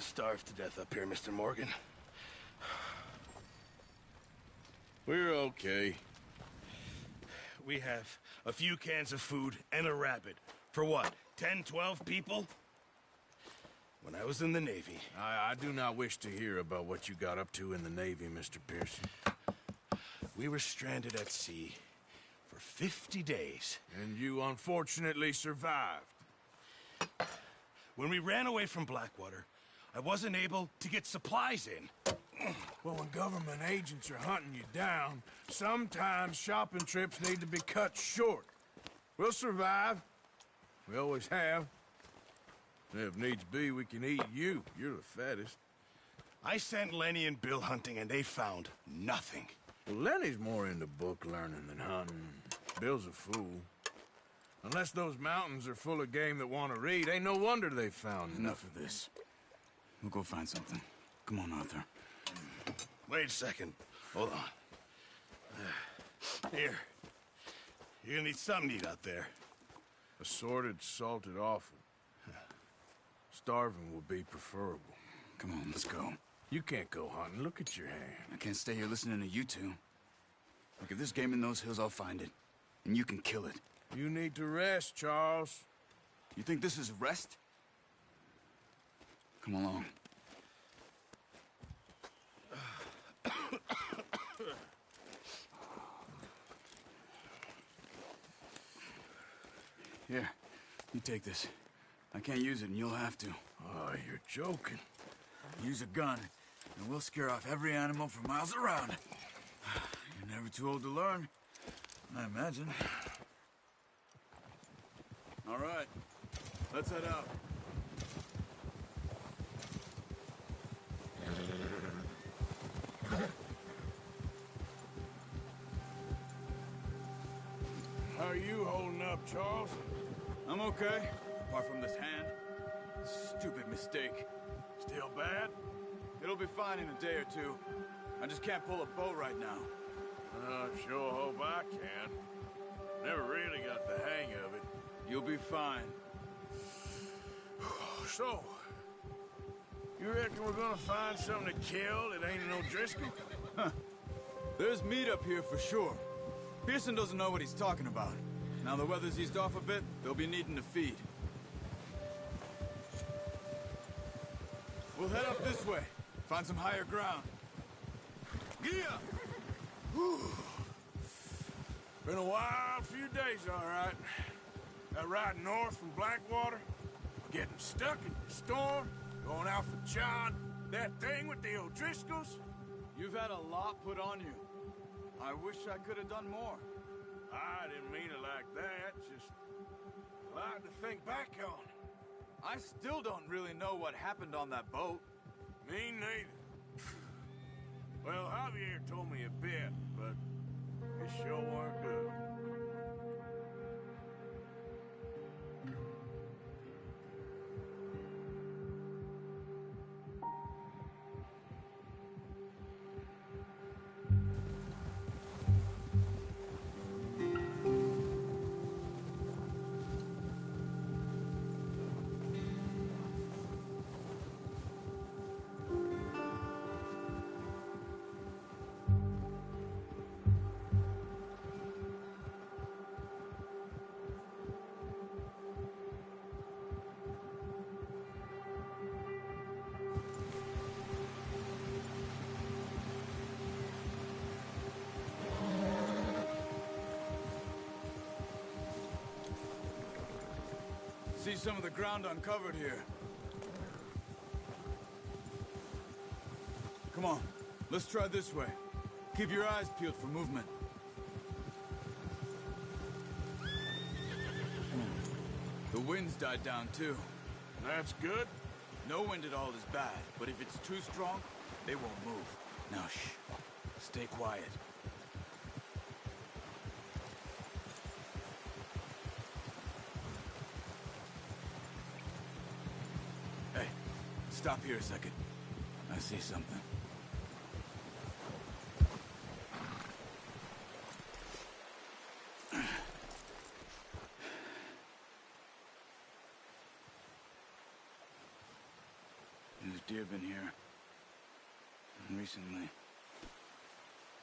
to starve to death up here, Mr. Morgan. We're okay. We have a few cans of food and a rabbit. For what, 10, 12 people? When I was in the Navy... I do not wish to hear about what you got up to in the Navy, Mr. Pearson. We were stranded at sea for 50 days. And you unfortunately survived. When we ran away from Blackwater, I wasn't able to get supplies in. Well, when government agents are hunting you down, sometimes shopping trips need to be cut short. We'll survive. We always have. If needs be, we can eat you. You're the fattest. I sent Lenny and Bill hunting, and they found nothing. Well, Lenny's more into book learning than hunting. Bill's a fool. Unless those mountains are full of game that want to read, ain't no wonder they found Enough of this. We'll go find something. Come on, Arthur. Wait a second. Hold on. Here. You're gonna need something to eat out there. Assorted, salted offal. Starving would be preferable. Come on, let's go. You can't go hunting. Look at your hand. I can't stay here listening to you two. Look, if there's game in those hills, I'll find it. And you can kill it. You need to rest, Charles. You think this is rest? Come along. Here, you take this. I can't use it, and you'll have to. Oh, you're joking. Use a gun, and we'll scare off every animal for miles around. You're never too old to learn, I imagine. All right, let's head out. How are you holding up, Charles? I'm okay, apart from this hand. Stupid mistake. Still bad? It'll be fine in a day or two. I just can't pull a bow right now. I sure hope I can. Never really got the hang of it. You'll be fine. So, you reckon we're gonna find something to kill that ain't no Driscoll? Huh. There's meat up here for sure. Pearson doesn't know what he's talking about. Now the weather's eased off a bit, they'll be needing to feed. We'll head up this way. Find some higher ground. Yeah! Whew. Been a wild few days, all right. That ride north from Blackwater, getting stuck in the storm, going out for John, that thing with the O'Driscolls. You've had a lot put on you. I wish I could have done more. I didn't mean it like that, just a lot to think back on. I still don't really know what happened on that boat. Me neither. Well, Javier told me a bit, but it sure weren't good. See some of the ground uncovered here. Come on, let's try this way. Keep your eyes peeled for movement. The wind's died down too. That's good. No wind at all is bad, but if it's too strong, they won't move. Now shh, stay quiet. Hey, stop here a second. I see something. There's deer have been here. Recently.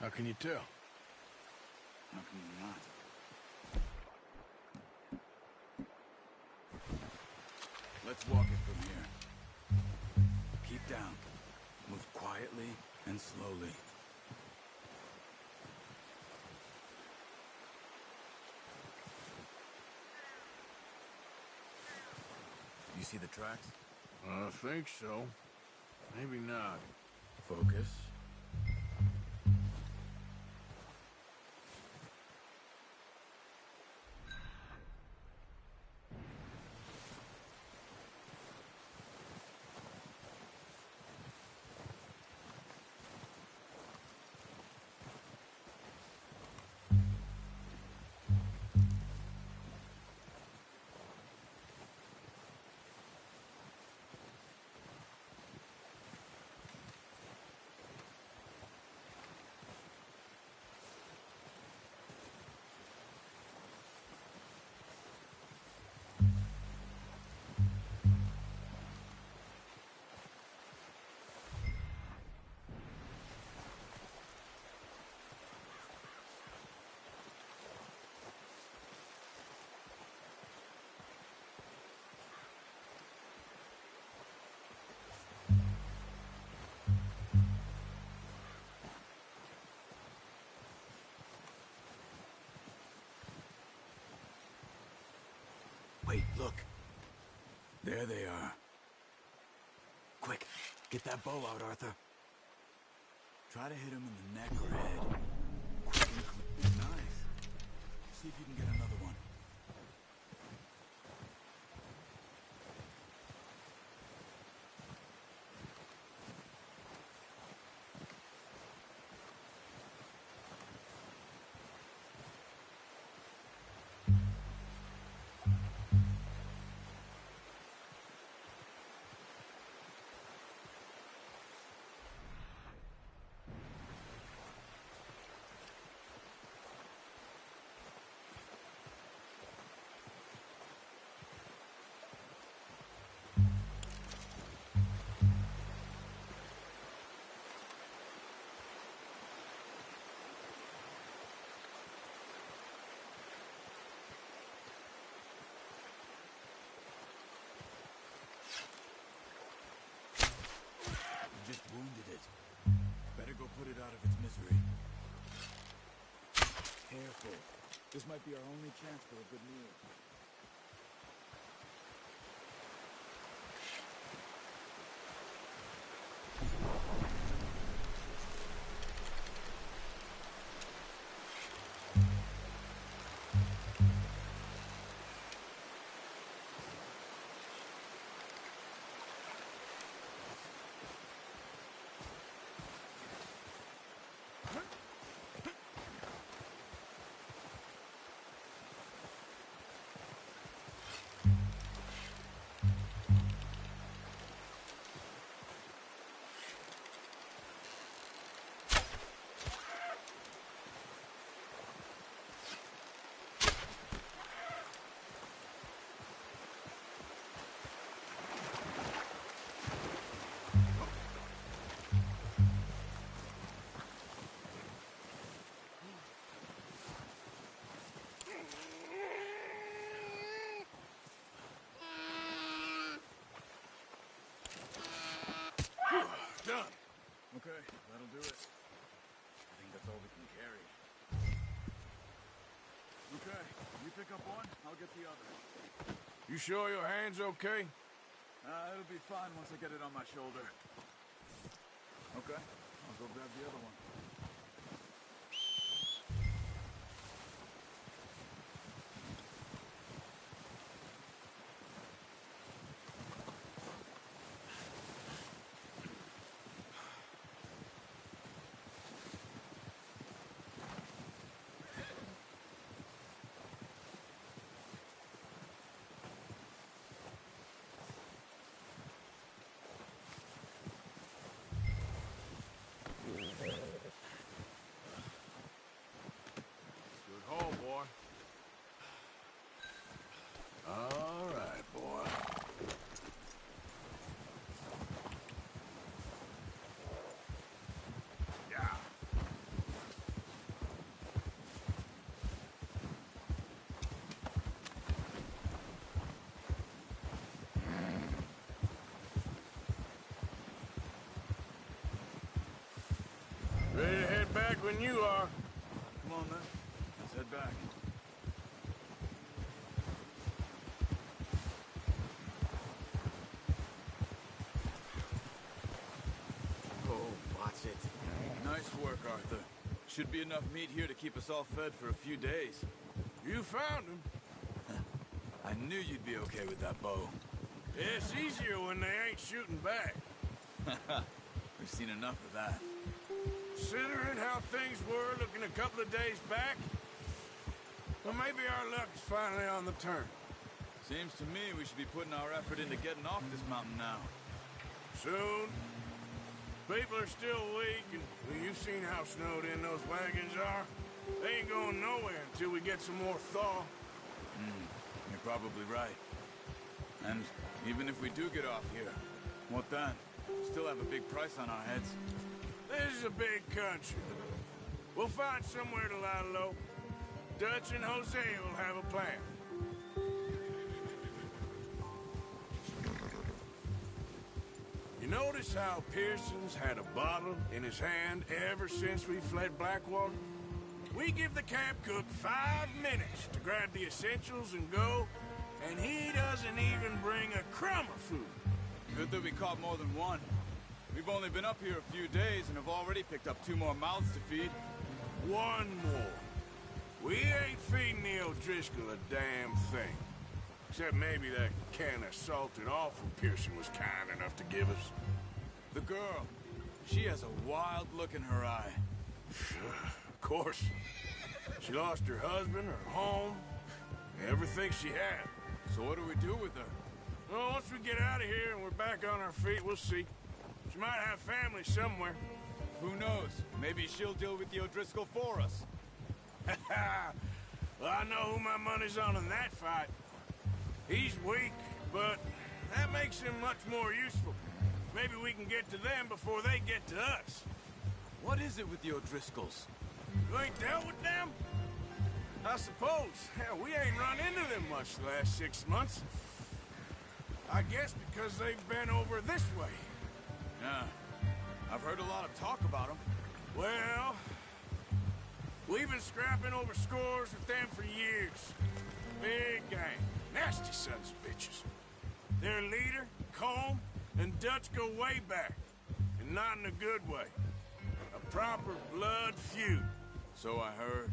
How can you tell? How can you not? Let's walk it from here. Keep down. Move quietly and slowly. You see the tracks? I think so. Maybe not. Focus. Wait, look. There they are. Quick, get that bow out, Arthur. Try to hit him in the neck or head. Quick and clean. Nice. See if you can get another one. Just wounded it. Better go put it out of its misery. Careful. This might be our only chance for a good meal. Done. Okay, that'll do it. I think that's all we can carry. Okay, you pick up one, I'll get the other. You sure your hand's okay? It'll be fine once I get it on my shoulder. Okay, I'll go grab the other one. when you are. Come on, then. Let's head back. Oh, watch it. Nice work, Arthur. Should be enough meat here to keep us all fed for a few days. You found him. I knew you'd be okay with that bow. It's easier when they ain't shooting back. We've seen enough of that. Considering how things were looking a couple of days back, well, maybe our luck is finally on the turn. Seems to me we should be putting our effort into getting off this mountain now. Soon. People are still weak, and well, you've seen how snowed in those wagons are. They ain't going nowhere until we get some more thaw. You're probably right. And even if we do get off here, what then? Still have a big price on our heads. This is a big country. We'll find somewhere to lie low. Dutch and Jose will have a plan. You notice how Pearson's had a bottle in his hand ever since we fled Blackwater? We give the camp cook 5 minutes to grab the essentials and go, and he doesn't even bring a crumb of food. Good that we caught more than one. We've only been up here a few days and have already picked up 2 more mouths to feed. 1 more. We ain't feeding the O'Driscoll a damn thing. Except maybe that can of salted offal Pearson was kind enough to give us. The girl, she has a wild look in her eye. Of course. She lost her husband, her home, everything she had. So what do we do with her? Well, once we get out of here and we're back on our feet, we'll see. She might have family somewhere. Who knows? Maybe she'll deal with the O'Driscoll for us. Well, I know who my money's on in that fight. He's weak, but that makes him much more useful. Maybe we can get to them before they get to us. What is it with the O'Driscolls? You ain't dealt with them? I suppose. Hell, we ain't run into them much the last 6 months. I guess because they've been over this way. Yeah. I've heard a lot of talk about them. Well, we've been scrapping over scores with them for years. Big gang. Nasty sons of bitches. Their leader, Colm, and Dutch go way back. And not in a good way. A proper blood feud. So I heard.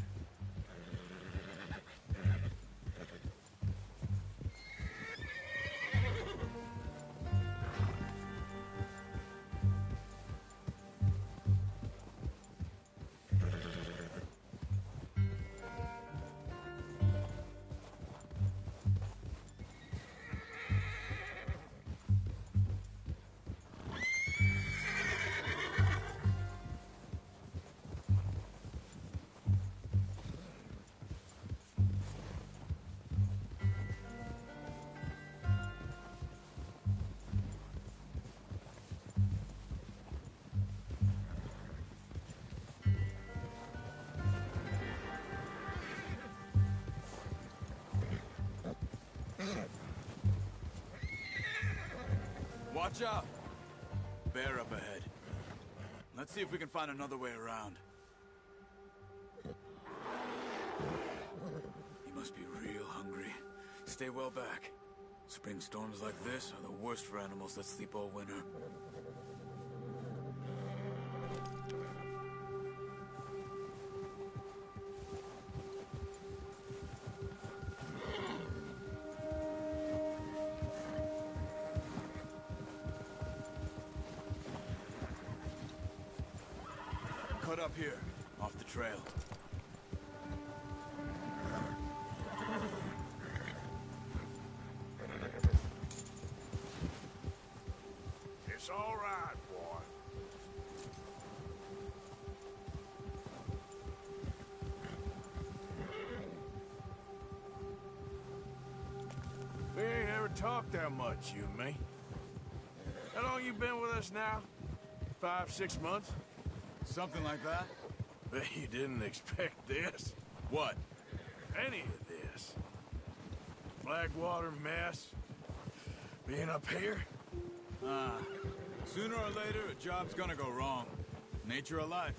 Watch out! Bear up ahead. Let's see if we can find another way around. He must be real hungry. Stay well back. Spring storms like this are the worst for animals that sleep all winter. Cut up here, off the trail. It's all right, boy. We ain't ever talked that much, you and me. How long you been with us now? 5, 6 months? Something like that? Bet you didn't expect this. What? Any of this. Blackwater mess. Being up here. Sooner or later, a job's gonna go wrong. Nature of life.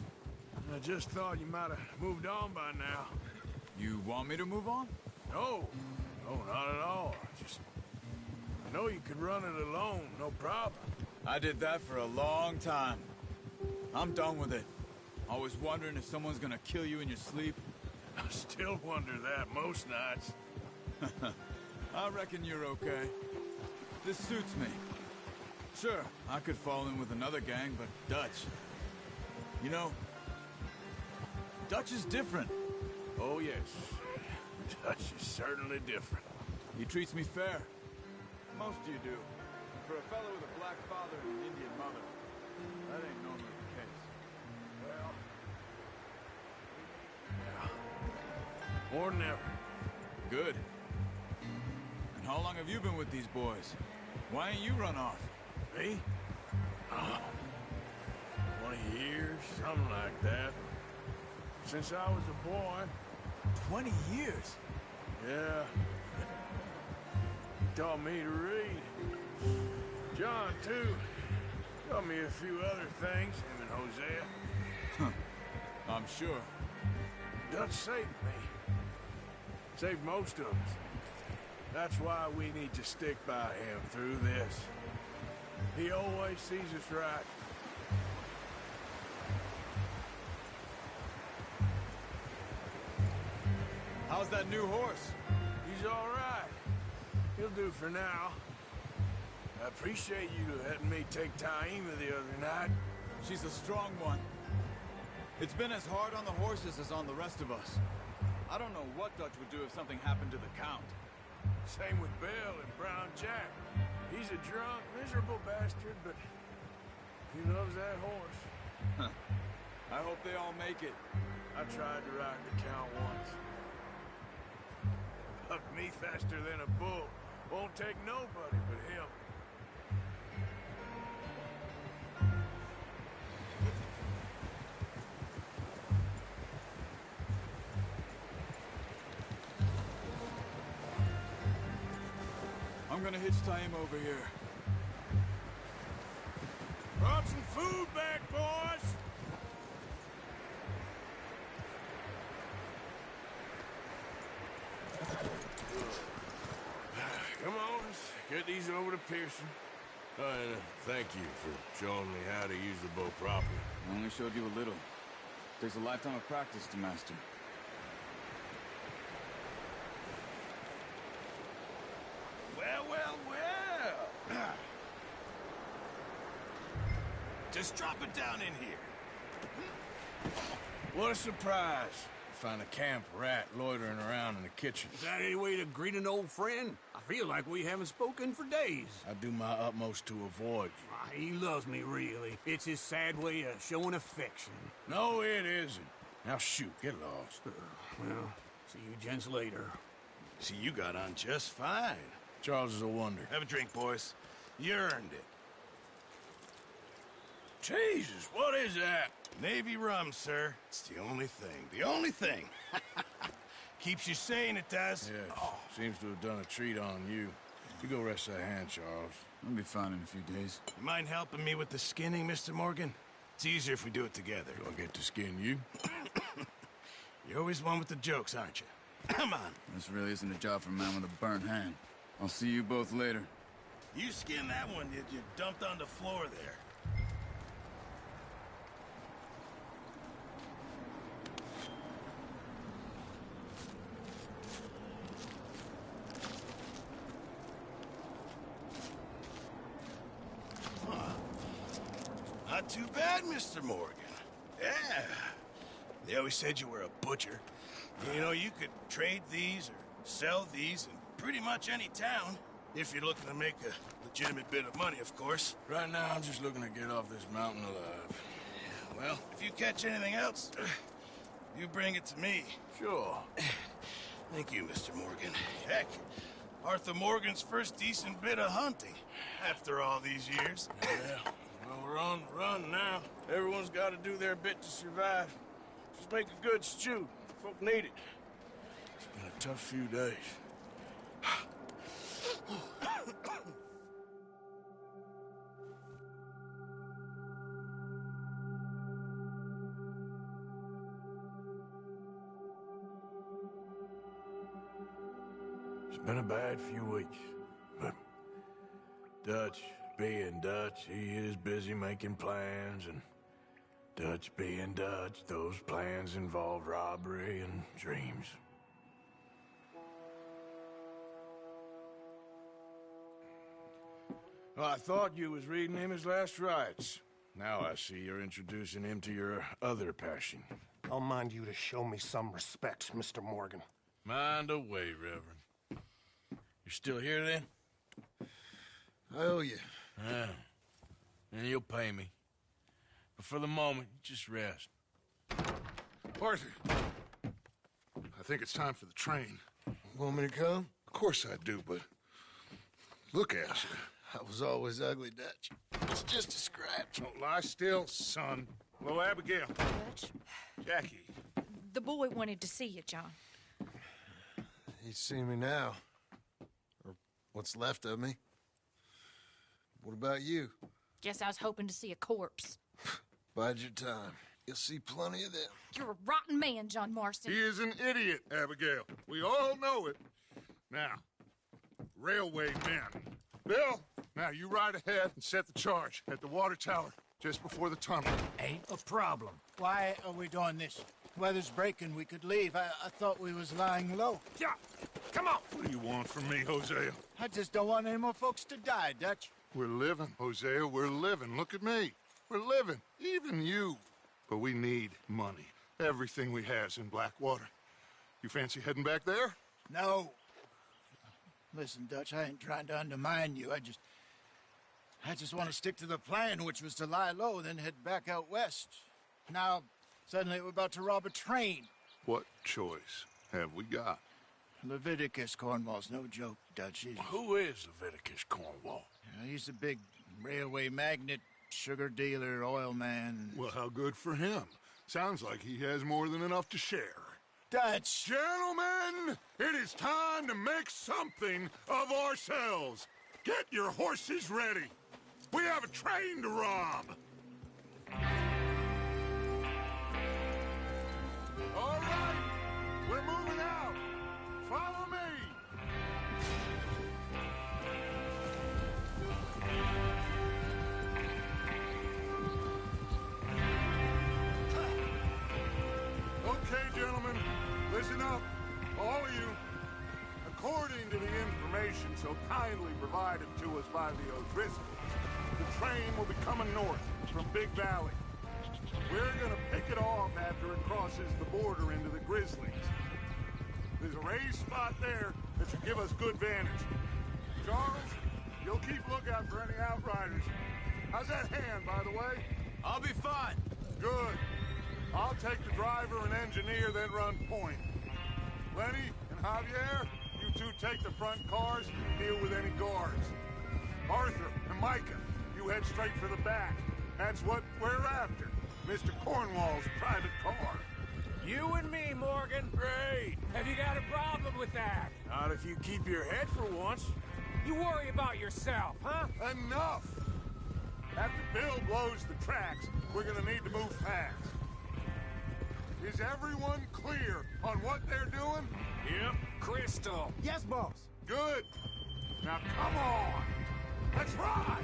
I just thought you might have moved on by now. You want me to move on? No, no, not at all. Just, I know you could run it alone, no problem. I did that for a long time. I'm done with it. Always wondering if someone's gonna kill you in your sleep. I still wonder that most nights. I reckon you're okay. This suits me. Sure, I could fall in with another gang, but Dutch... You know, Dutch is different. Oh, yes. Dutch is certainly different. He treats me fair. Most of you do. For a fellow with a black father and an Indian mother, that ain't normally the case. Well... yeah. More than ever. Good. And how long have you been with these boys? Why ain't you run off? Me? Oh, 20 years, something like that. Since I was a boy. 20 years? Yeah. He taught me to read. John, too. Taught me a few other things, him and Hosea. I'm sure. Dutch saved me. Saved most of us. That's why we need to stick by him through this. He always sees us right. How's that new horse? He's all right. He'll do for now. I appreciate you letting me take Taima the other night. She's a strong one. It's been as hard on the horses as on the rest of us. I don't know what Dutch would do if something happened to the Count. Same with Bill and Brown Jack. He's a drunk, miserable bastard, but he loves that horse. I hope they all make it. I tried to ride the Count once. Bucked me faster than a bull. Won't take nobody but him. I'm gonna hitch Taima over here. Brought some food back, boys! Come on, let's get these over to Pearson. And thank you for showing me how to use the bow properly. I only showed you a little. Takes a lifetime of practice to master. Well, well, well. Just drop it down in here. What a surprise. Find a camp rat loitering around in the kitchen. Is that any way to greet an old friend? I feel like we haven't spoken for days. I do my utmost to avoid you. He loves me, really. It's his sad way of showing affection. No, it isn't. Now shoot, get lost. Well, see you gents later. See, you got on just fine. Charles is a wonder. Have a drink, boys. You earned it. Jesus, what is that? Navy rum, sir. It's the only thing. The only thing. Keeps you sane, it does. Yes, seems to have done a treat on you. You go rest that hand, Charles. I'll be fine in a few days. You mind helping me with the skinning, Mr. Morgan? It's easier if we do it together. Do I get to skin you? You're always one with the jokes, aren't you? Come on. This really isn't a job for a man with a burnt hand. I'll see you both later. You skinned that one you dumped on the floor there. Not too bad, Mr. Morgan. Yeah. They always said you were a butcher. You know, you could trade these or sell these in pretty much any town. If you're looking to make a legitimate bit of money, of course. Right now, I'm just looking to get off this mountain alive. Well, if you catch anything else, you bring it to me. Sure. Thank you, Mr. Morgan. Heck, Arthur Morgan's first decent bit of hunting after all these years. Yeah. Well, we're on the run now. Everyone's got to do their bit to survive. Just make a good stew. Folk need it. It's been a tough few days. It's been a bad few weeks, but Dutch being Dutch, he is busy making plans, and Dutch being Dutch, those plans involve robbery and dreams. Well, I thought you was reading him his last rites. Now I see you're introducing him to your other passion. I'll mind you to show me some respect, Mr. Morgan. Mind away, Reverend. You're still here, then? I owe you. Yeah. And you'll pay me. But for the moment, just rest. Arthur, I think it's time for the train. Want me to come? Of course I do, but look at you. I was always ugly, Dutch. It's just a scratch. Don't lie still, son. Hello, Abigail. Dutch, Jackie. the boy wanted to see you, John. He's seen me now. Or what's left of me. What about you? Guess I was hoping to see a corpse. Bide your time. You'll see plenty of them. You're a rotten man, John Marston. He is an idiot, Abigail. We all know it. Now, railway men. Bill, now you ride ahead and set the charge at the water tower just before the tunnel. Ain't a problem. Why are we doing this? Weather's breaking. We could leave. I thought we was lying low. Yeah, come on. What do you want from me, Hosea? I just don't want any more folks to die, Dutch. We're living, Hosea. We're living. Look at me. We're living. Even you. But we need money. Everything we has in Blackwater. You fancy heading back there? No. Listen, Dutch, I ain't trying to undermine you. I just want to stick to the plan, which was to lie low, then head back out west. Now, suddenly we're about to rob a train. What choice have we got? Leviticus Cornwall's no joke, Dutch. Who is Leviticus Cornwall? He's a big railway magnate, sugar dealer, oil man. Well, how good for him. Sounds like he has more than enough to share. Dutch! Gentlemen, it is time to make something of ourselves. Get your horses ready. We have a train to rob. All right, we're moving out. Follow me. Okay, gentlemen, listen up, all of you. According to the information so kindly provided to us by the O'Driscolls, the train will be coming north from Big Valley. We're gonna pick it off after it crosses the border into the Grizzlies. There's a raised spot there that should give us good vantage. Charles, you'll keep lookout for any outriders. How's that hand, by the way? I'll be fine. Good. I'll take the driver and engineer, then run point. Lenny and Javier, you two take the front cars and deal with any guards. Arthur and Micah, you head straight for the back. That's what we're after. Mr. Cornwall's private car. You and me, Morgan. Great. Have you got a problem with that? Not if you keep your head for once. You worry about yourself, huh? Enough! After Bill blows the tracks, we're gonna need to move fast. Is everyone clear on what they're doing? Yep. Crystal. Yes, boss. Good. Now come on. Let's ride!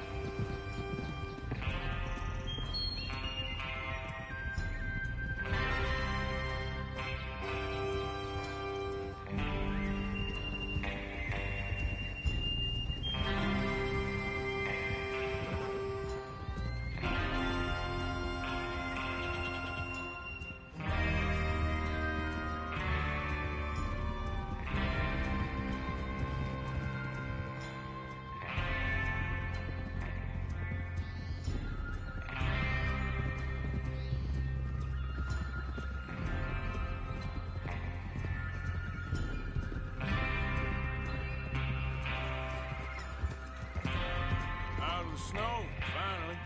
Out of the snow, finally.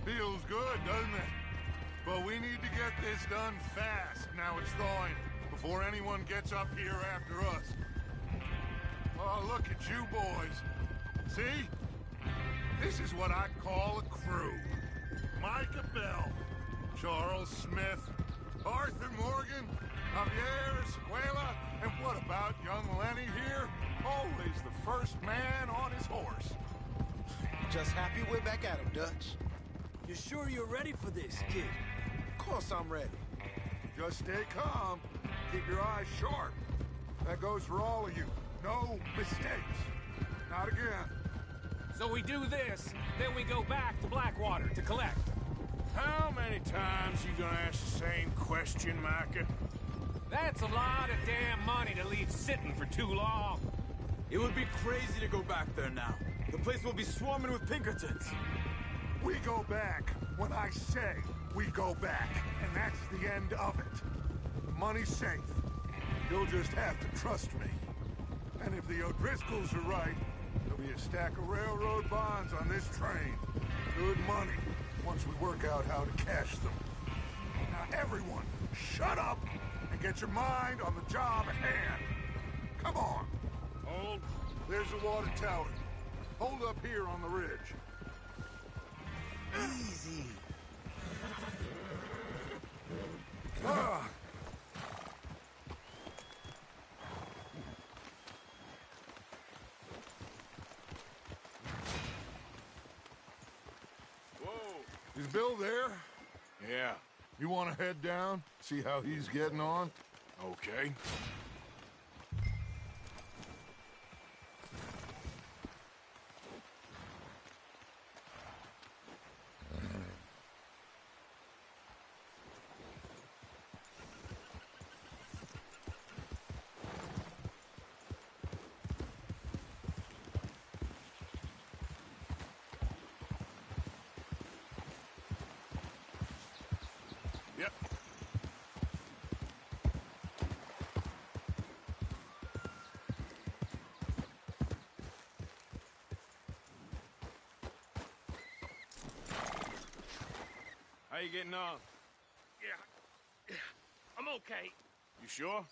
Feels good, doesn't it? But we need to get this done fast, now it's thawing, before anyone gets up here after us. Oh, look at you boys. See? This is what I call a crew. Micah Bell, Charles Smith, Arthur Morgan, Javier Escuela, and what about young Lenny here? Oh, is the first man on his horse. Just happy we're back at him, Dutch. You sure you're ready for this, kid? Of course I'm ready. Just stay calm. Keep your eyes sharp. That goes for all of you. No mistakes. Not again. So we do this, then we go back to Blackwater to collect. How many times you gonna ask the same question, Micah? That's a lot of damn money to leave sitting for too long. It would be crazy to go back there now. The place will be swarming with Pinkertons. We go back when I say we go back, and that's the end of it. The money's safe. You'll just have to trust me. And if the O'Driscolls are right, there'll be a stack of railroad bonds on this train. Good money, once we work out how to cash them. Now everyone, shut up and get your mind on the job at hand. Come on. Hold. There's the water tower. Hold up here on the ridge. Easy. Ah! Whoa. Is Bill there? Yeah. You want to head down? See how he's getting on? Okay. Yep. How you getting on? Yeah. I'm okay. You sure?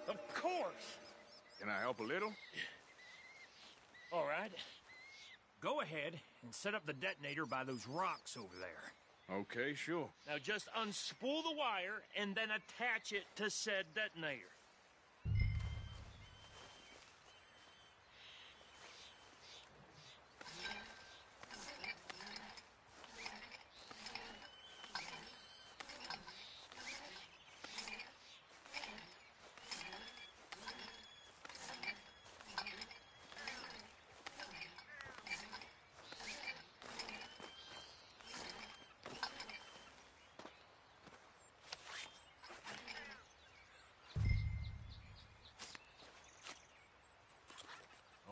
Of course. Can I help a little? All right. Go ahead and set up the detonator by those rocks over there. Okay, sure. Now just unspool the wire and then attach it to said detonator.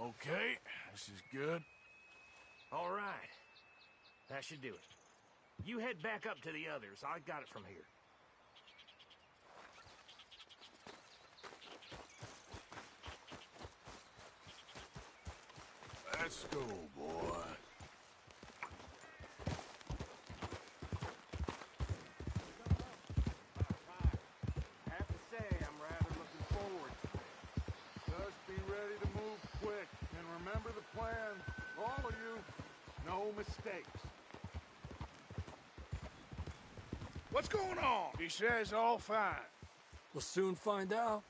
Okay, this is good. All right. That should do it. You head back up to the others. I got it from here. Let's go, boy. Have to say, I'm rather looking forward to it. Just be ready to move quick, and remember the plan. All of you, no mistakes. What's going on? He says all fine. We'll soon find out.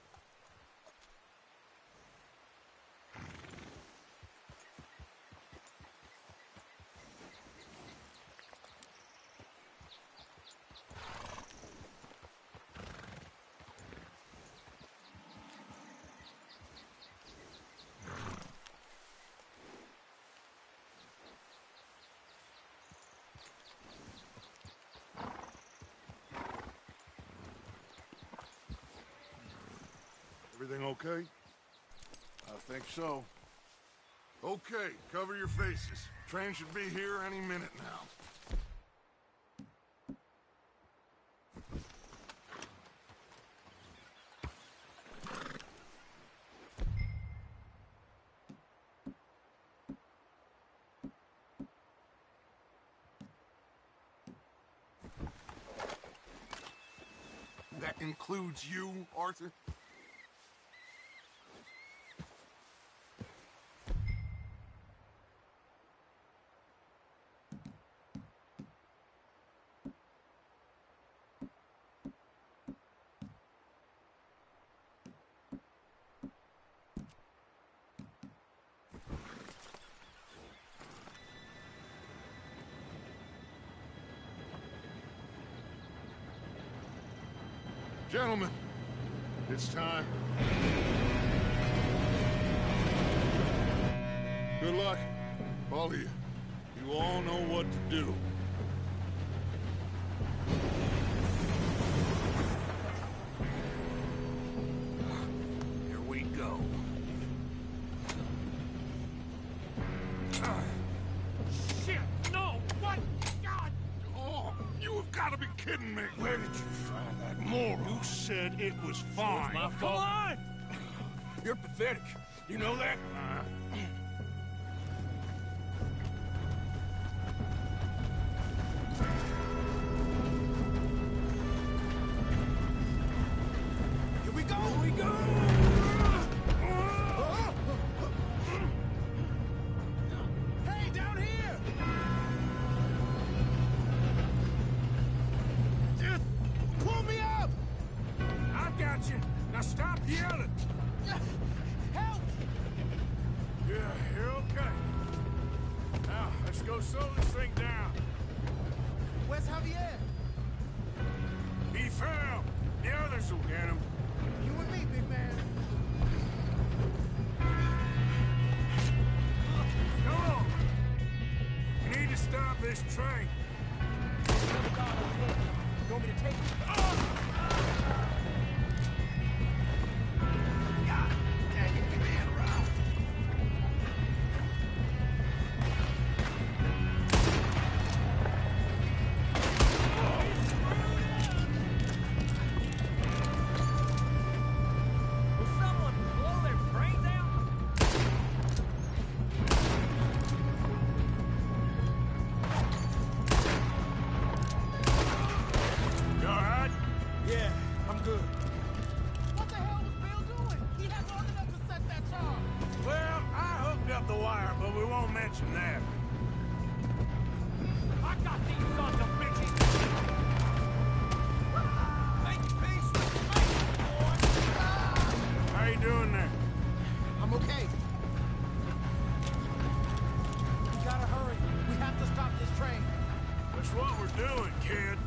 Everything okay? I think so. Okay, cover your faces. Train should be here any minute now. That includes you, Arthur? Gentlemen, it's time. Good luck, all of you. You all know what to do. Here we go. Shit! No! What? God! Oh, you have got to be kidding me. Where did you find that moron? You said it was fine. My fault. Come on! You're pathetic. You know that? Here we go! Here we go! Hey, down here! Just pull me up! I got you. Now stop yelling. Help! Yeah, you're okay. Now, let's go slow this thing down. Where's Javier? He fell. The others will get him. You and me, big man. Come on. We need to stop this train. You want me to take it? You all right? Yeah, I'm good. What the hell was Bill doing? He had long enough to set that charge. Well, I hooked up the wire, but we won't mention that. I got these sons of bitches! Make peace with me, boy! How you doing there? I'm okay. We gotta hurry. We have to stop this train. That's what we're doing, kid.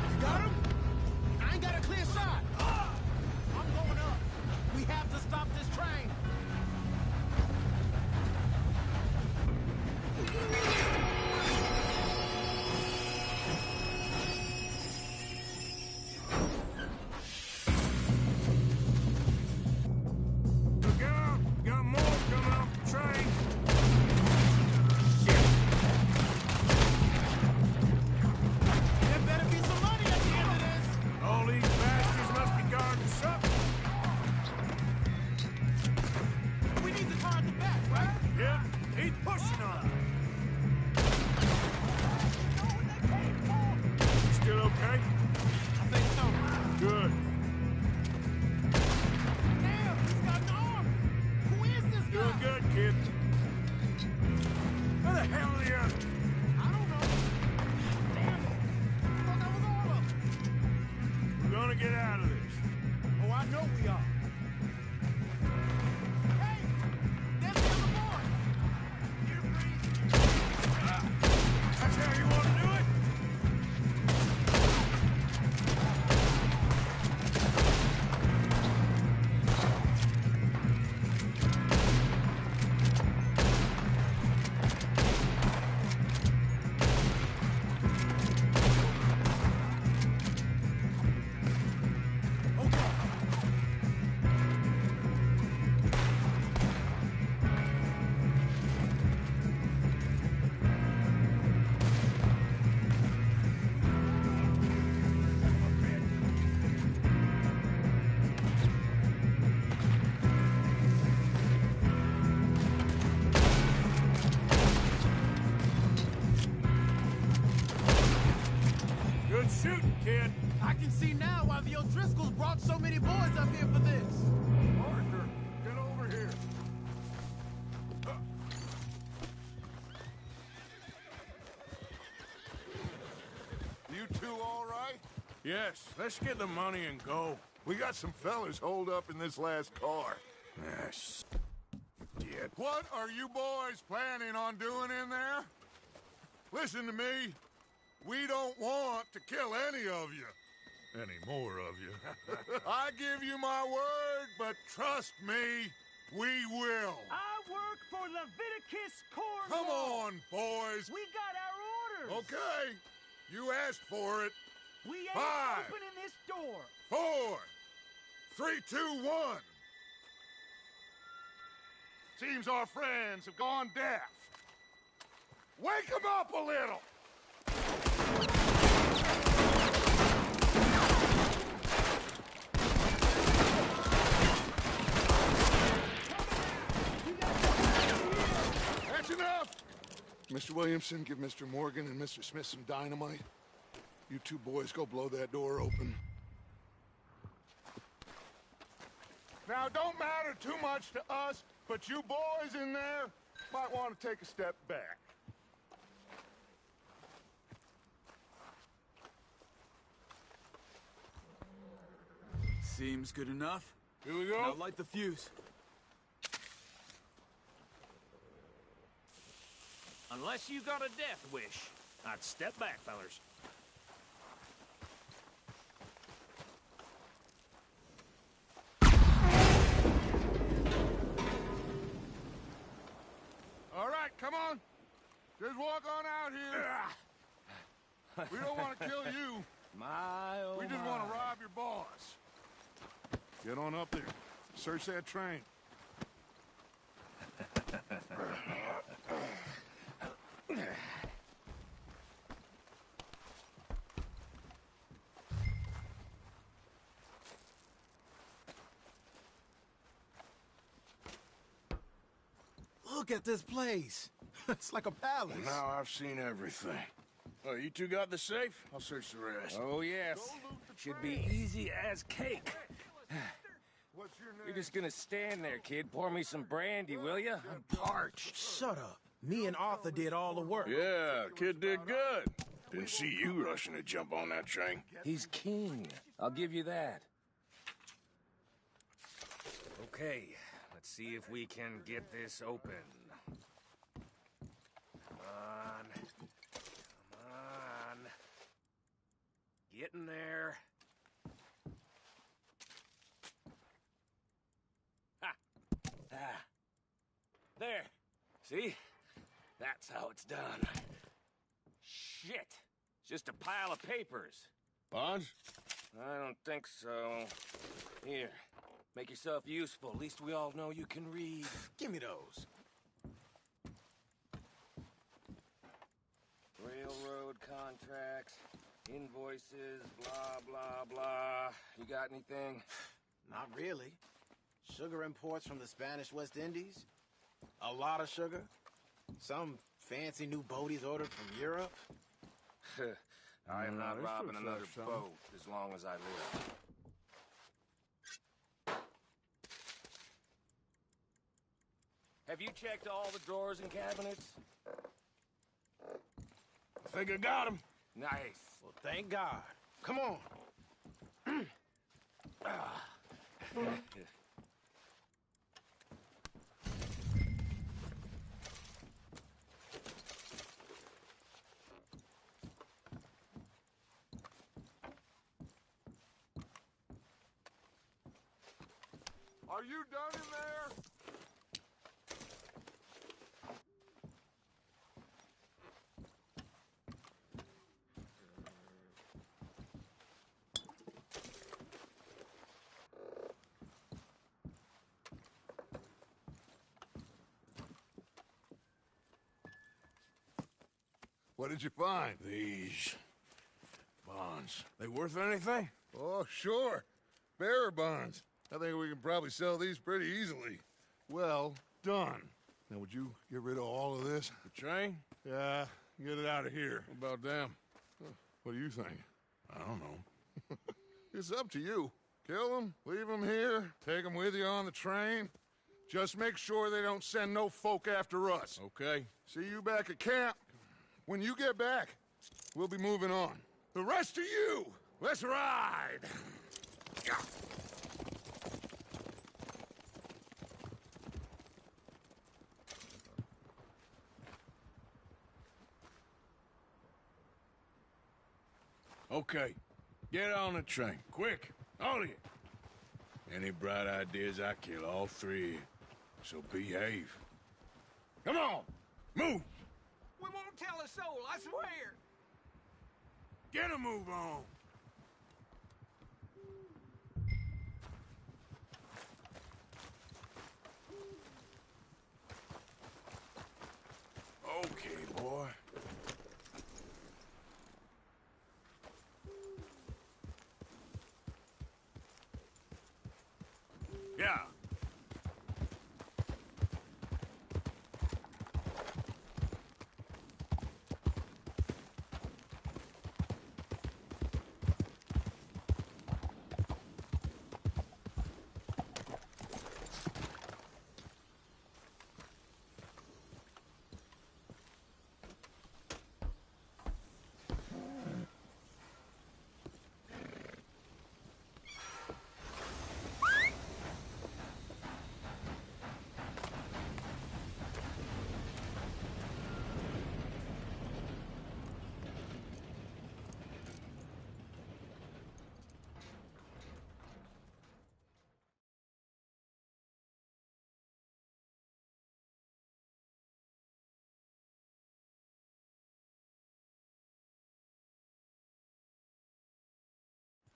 You got him? I ain't got a clear shot. I'm going up. We have to stop this train. Look out! We got more coming off the train. There better be some money at the end of this. All these bastards must be guarding something. We need the car at the back, right? Yep, he's pushing on us. You still okay? I think so. Good. Damn, he's got an arm. Who is this guy? Doing good, kid. Where the hell are the others? I don't know. Damn it. I thought that was all of them. We're gonna get out of this. Oh, I know we are. Hey, there's the other boy. Here, breathe. That's how you want to do it? Good shooting, kid. I can see now why the O'Driscolls brought so many boys up here for this. Arthur, get over here. two all right? Yes, let's get the money and go. We got some fellas holed up in this last car. Yes. Shit. What are you boys planning on doing in there? Listen to me. We don't want to kill any of you. Any more of you? I give you my word, but trust me, we will. I work for Leviticus Corps. Come on, boys. We got our orders. Okay. You asked for it. We ain't 5, opening this door. 4, 3, 2, 1. Seems our friends have gone deaf. Wake them up a little! That's enough! Mr. Williamson, give Mr. Morgan and Mr. Smith some dynamite. You two boys go blow that door open. Now, don't matter too much to us, but you boys in there might want to take a step back. Seems good enough. Here we go. Now light the fuse. Unless you got a death wish, I'd step back, fellers. All right, come on. Just walk on out here. We don't want to kill you. My, oh We just want to rob your boss. Get on up there. Search that train. Look at this place. It's like a palace. Now I've seen everything. Oh, you two got the safe? I'll search the rest. Oh, yes. Should be easy as cake. What's your name? You're just gonna stand there, kid. Pour me some brandy, will you? I'm parched. Shut up. Me and Arthur did all the work. Yeah, kid did good. Didn't see you rushing to jump on that train. He's king. I'll give you that. Okay, let's see if we can get this open. Come on. Come on. Get in there. Ha! Ah. There. See? That's how it's done. Shit. It's just a pile of papers. Bonds? I don't think so. Here. Make yourself useful. At least we all know you can read. Give me those. Railroad contracts, invoices, blah, blah, blah. You got anything? Not really. Sugar imports from the Spanish West Indies. A lot of sugar. Some fancy new boat he's ordered from Europe. I am not this robbing looks another like something. boat as long as I live. Have you checked all the drawers and cabinets? I think I got him. Nice. Well, thank God. Come on. Are you done in there? What did you find? These bonds. They worth anything? Oh, sure. Bearer bonds. I think we can probably sell these pretty easily. Well done. Now, would you get rid of all of this? The train? Yeah, get it out of here. What about them? What do you think? I don't know. It's up to you. Kill them, leave them here, take them with you on the train. Just make sure they don't send no folk after us. Okay. See you back at camp. When you get back, we'll be moving on. The rest of you, let's ride! Yeah. Okay, get on the train, quick, all of you. Any bright ideas, I kill all three of you. So behave. Come on, move! We won't tell a soul, I swear! Get a move on! Okay, boy. Yeah.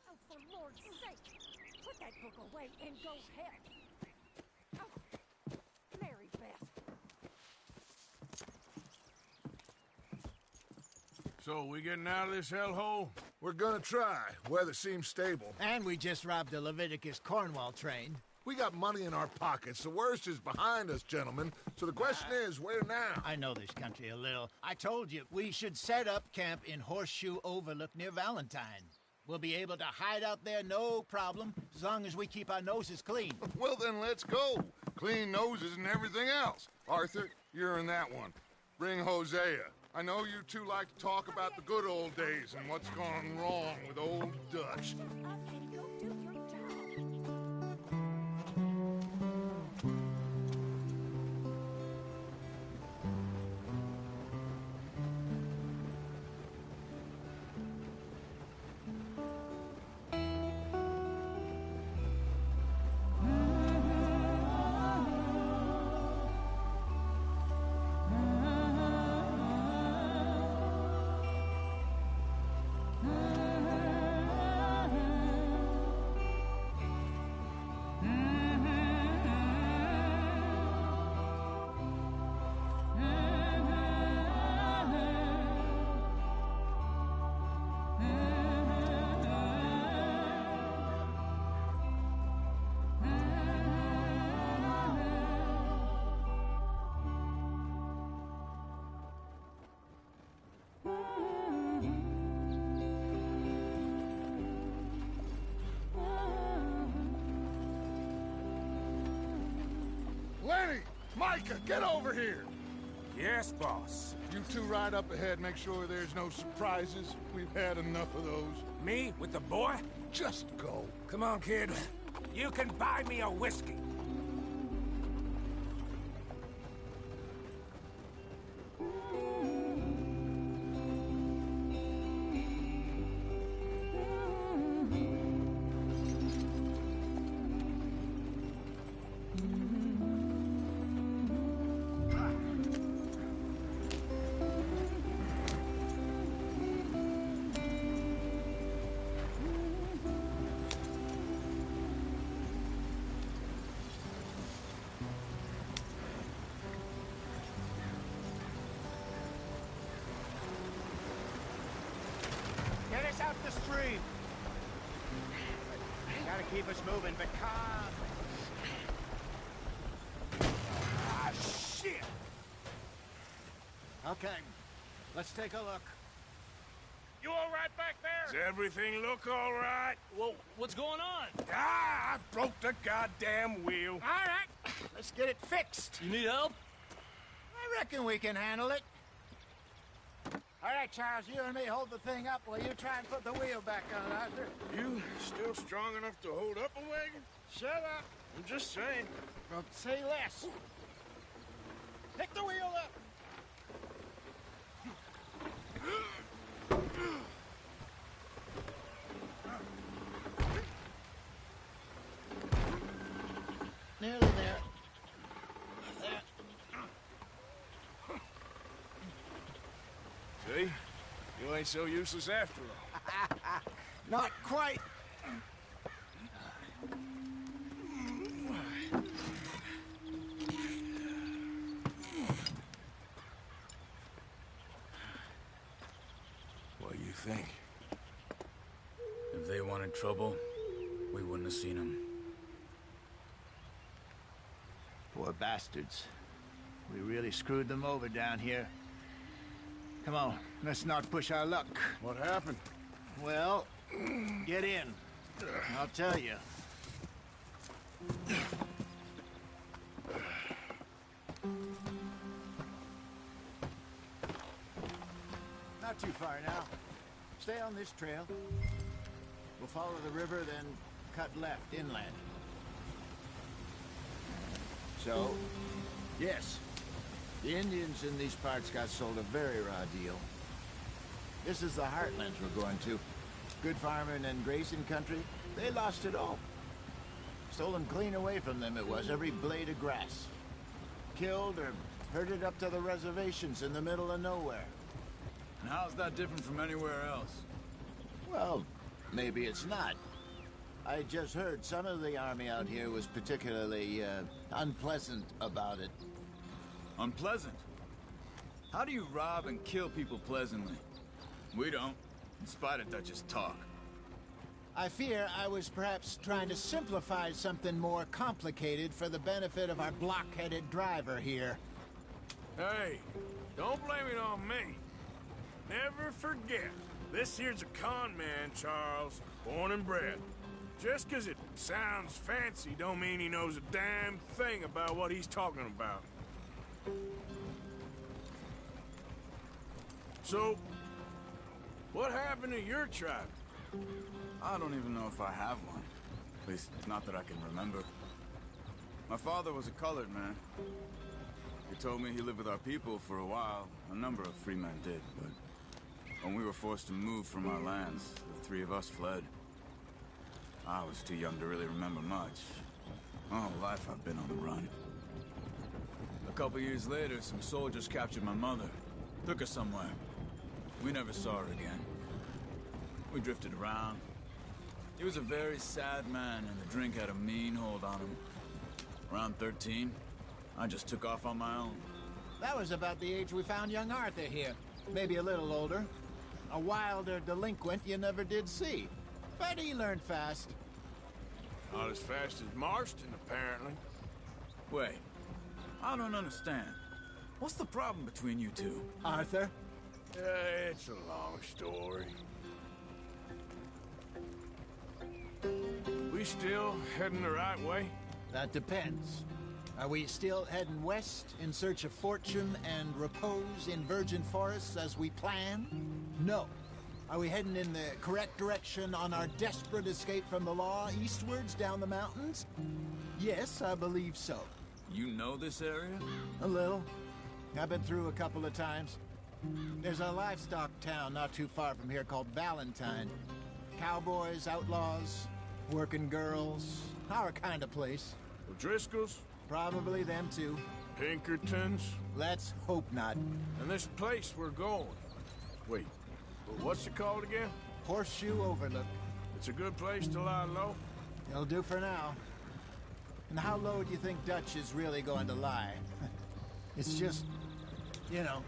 Oh, for Lord's sake! Put that book away and go help! Oh, Mary Beth. So, we getting out of this hellhole? We're gonna try. Weather seems stable. And we just robbed a Leviticus Cornwall train. We got money in our pockets. The worst is behind us, gentlemen. So the question is, where now? I know this country a little. I told you, we should set up camp in Horseshoe Overlook near Valentine. We'll be able to hide out there, no problem, as long as we keep our noses clean. Well, then let's go. Clean noses and everything else. Arthur, you're in that one. Bring Hosea. I know you two like to talk about the good old days and what's gone wrong with old Dutch. Lenny! Micah, get over here! Yes, boss. You two ride up ahead, make sure there's no surprises. We've had enough of those. Me? With the boy? Just go. Come on, kid. You can buy me a whiskey. Get us out the stream. Gotta keep us moving, but calm. Ah, shit! Okay, let's take a look. You all right back there? Does everything look all right? Well, what's going on? Ah, I broke the goddamn wheel. All right, let's get it fixed. You need help? I reckon we can handle it. All right, Charles, you and me hold the thing up while you try and put the wheel back on, Arthur. You still strong enough to hold up a wagon? Shut up. I'm just saying. Well, say less. Pick the wheel up. Nearly there. See? You ain't so useless after all. Not quite. What do you think? If they wanted trouble, we wouldn't have seen them. Poor bastards. We really screwed them over down here. Come on, let's not push our luck. What happened? Well, get in. I'll tell you. Not too far now. Stay on this trail. We'll follow the river, then cut left inland. So, yes, the Indians in these parts got sold a very raw deal. This is the heartlands we're going to. Good farming and grazing country, they lost it all. Stolen clean away from them it was, every blade of grass. Killed or herded up to the reservations in the middle of nowhere. And how's that different from anywhere else? Well, maybe it's not. I just heard some of the army out here was particularly, unpleasant about it. Unpleasant? How do you rob and kill people pleasantly? We don't, in spite of Dutch's talk. I fear I was perhaps trying to simplify something more complicated for the benefit of our block-headed driver here. Hey, don't blame it on me. Never forget, this here's a con man, Charles, born and bred. Just 'cause it sounds fancy don't mean he knows a damn thing about what he's talking about. So, what happened to your tribe? I don't even know if I have one. At least, not that I can remember. My father was a colored man. He told me he lived with our people for a while. A number of free men did, but when we were forced to move from our lands, the three of us fled. I was too young to really remember much. My whole life I've been on the run. A couple years later, some soldiers captured my mother. Took her somewhere. We never saw her again. We drifted around. He was a very sad man, and the drink had a mean hold on him. Around 13, I just took off on my own. That was about the age we found young Arthur here. Maybe a little older. A wilder delinquent you never did see. But he learned fast. Not as fast as Marston, apparently. Wait, I don't understand. What's the problem between you two? Arthur? It's a long story. We still heading the right way? That depends. Are we still heading west in search of fortune and repose in virgin forests as we planned? No. Are we heading in the correct direction on our desperate escape from the law eastwards down the mountains? Yes, I believe so. You know this area? A little. I've been through a couple of times. There's a livestock town not too far from here called Valentine. Cowboys, outlaws, working girls, our kind of place. O'Driscolls? Probably them too. Pinkertons? Let's hope not. And this place we're going. Wait, what's it called again? Horseshoe Overlook. It's a good place to lie low? It'll do for now. And how low do you think Dutch is really going to lie? It's just, you know,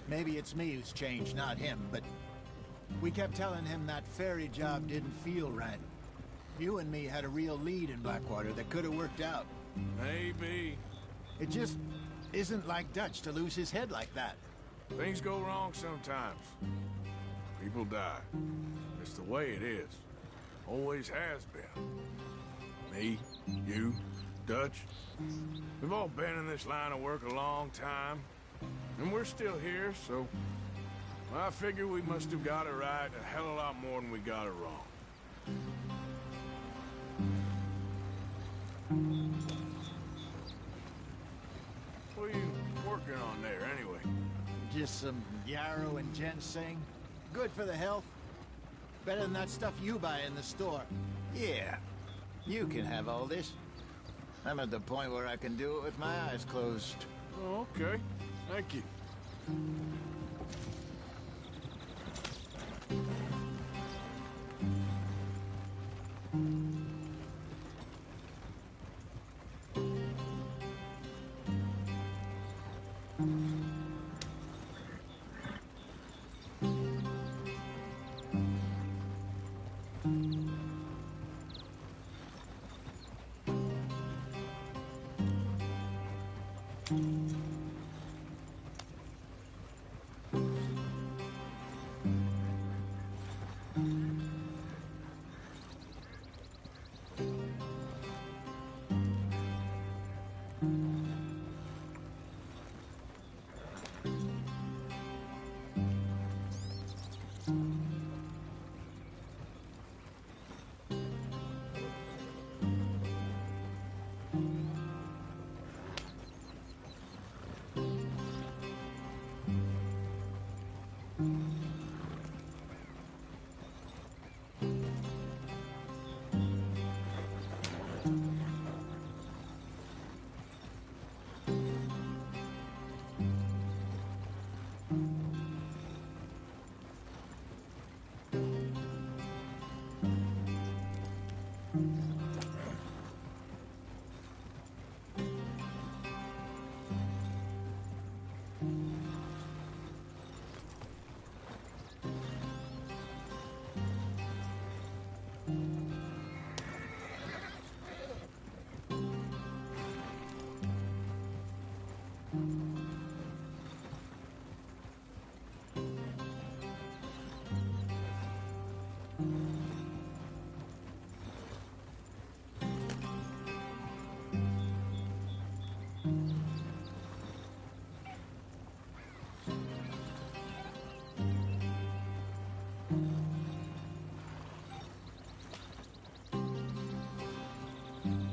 maybe it's me who's changed, not him, but we kept telling him that ferry job didn't feel right. You and me had a real lead in Blackwater that could have worked out. Maybe. It just isn't like Dutch to lose his head like that. Things go wrong sometimes. People die. It's the way it is. Always has been. Me, you, Dutch. We've all been in this line of work a long time. And we're still here, so I figure we must have got it right a hell of a lot more than we got it wrong. What are you working on there, anyway? Just some yarrow and ginseng. Good for the health. Better than that stuff you buy in the store. Yeah, you can have all this. I'm at the point where I can do it with my eyes closed. Oh, okay. Thank you.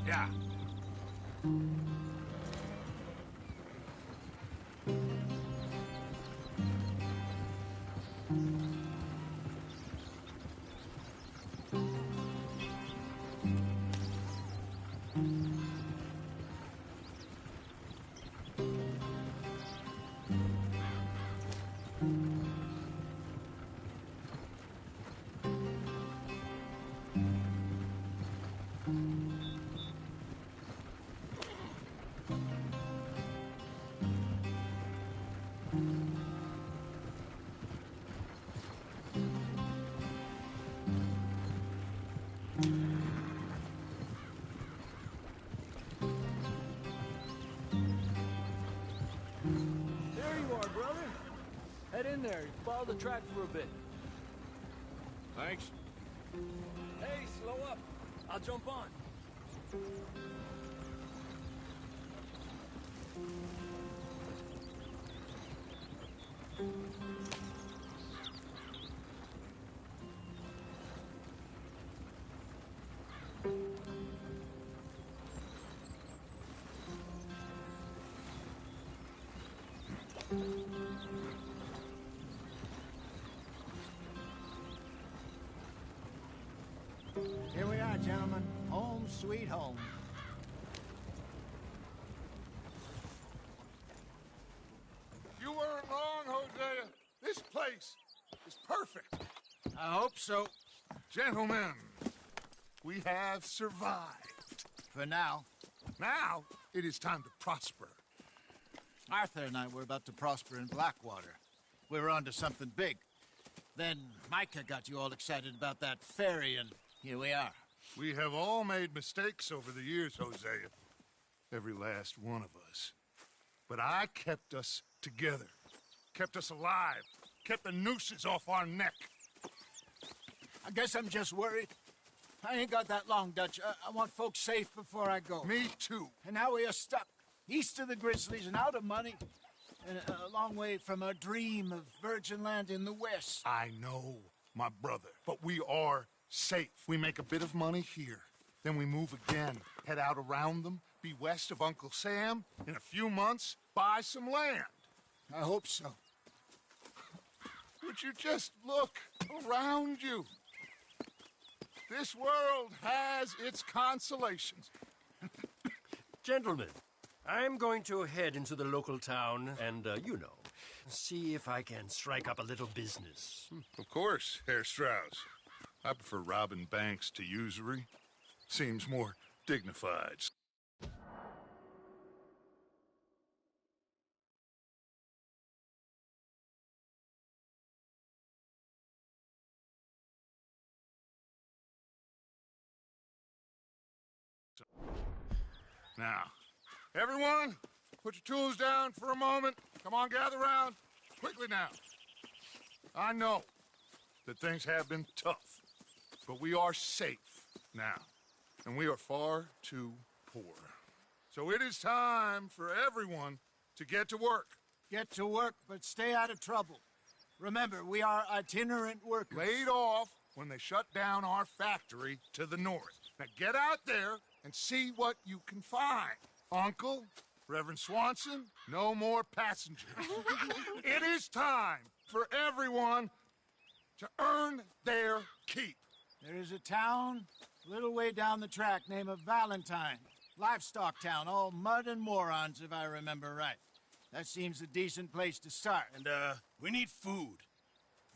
Yeah. There you are, brother. Head in there. Follow the track for a bit. Thanks. Hey, slow up. I'll jump on. Here we are, gentlemen. Home sweet home. You weren't wrong, Hosea. This place is perfect. I hope so. Gentlemen, we have survived. For now. Now, it is time to prosper. Arthur and I were about to prosper in Blackwater. We were onto something big. Then Micah got you all excited about that ferry, and here we are. We have all made mistakes over the years, Hosea. Every last one of us. But I kept us together. Kept us alive. Kept the nooses off our neck. I guess I'm just worried. I ain't got that long, Dutch. I want folks safe before I go. Me too. And now we are stuck. East of the Grizzlies and out of money. and a long way from our dream of virgin land in the west. I know, my brother, but we are safe. We make a bit of money here, then we move again, head out around them, be west of Uncle Sam, in a few months, buy some land. I hope so. Would you just look around you? This world has its consolations. Gentlemen, I'm going to head into the local town and, you know, see if I can strike up a little business. Of course, Herr Strauss. I prefer robbing banks to usury. Seems more dignified. Now, everyone, put your tools down for a moment. Come on, gather round. Quickly now. I know that things have been tough, but we are safe now, and we are far too poor. So it is time for everyone to get to work. Get to work, but stay out of trouble. Remember, we are itinerant workers. Laid off when they shut down our factory to the north. Now get out there and see what you can find. Uncle, Reverend Swanson, no more passengers. It is time for everyone to earn their keep. There is a town a little way down the track named Valentine. Livestock town, all mud and morons, if I remember right. That seems a decent place to start. And, we need food.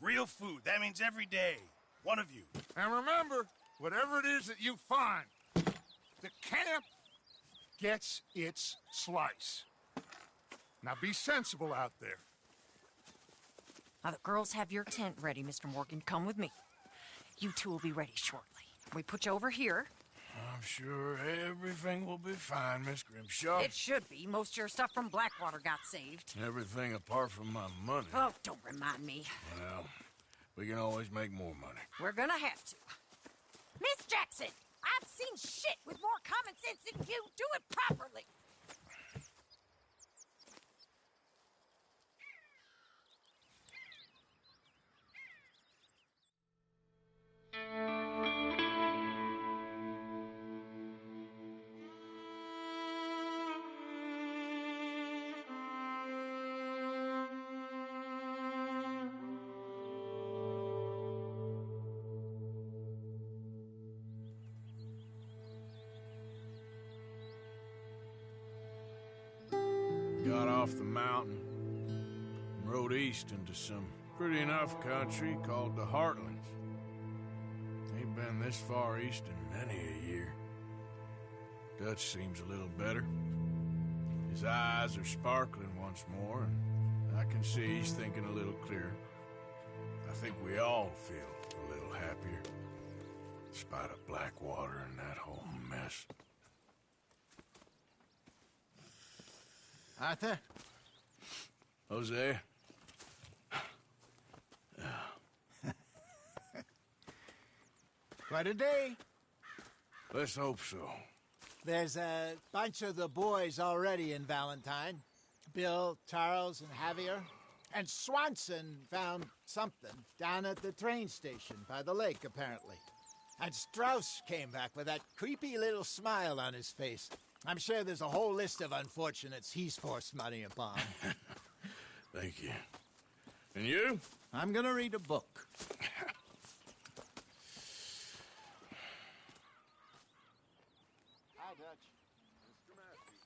Real food. That means every day. One of you. And remember, whatever it is that you find, the camp gets its slice. Now be sensible out there. Now the girls have your tent ready, Mr. Morgan. Come with me. You two will be ready shortly. We put you over here. I'm sure everything will be fine, Miss Grimshaw. It should be. Most of your stuff from Blackwater got saved. Everything apart from my money. Oh, don't remind me. Well, we can always make more money. We're gonna have to. Miss Jackson, I've seen shit with more common sense than you. Do it properly. Got off the mountain and rode east into some pretty enough country called the Heartlands. Ain't been this far east in many a year. Dutch seems a little better. His eyes are sparkling once more, and I can see he's thinking a little clearer. I think we all feel a little happier, in spite of Blackwater and that whole mess. Arthur? Jose? Quite a day. Let's hope so. There's a bunch of the boys already in Valentine. Bill, Charles, and Javier. And Swanson found something down at the train station by the lake, apparently. And Strauss came back with that creepy little smile on his face. I'm sure there's a whole list of unfortunates he's forced money upon. Thank you. And you? I'm gonna read a book. Hi, Dutch. Mr. Matthews.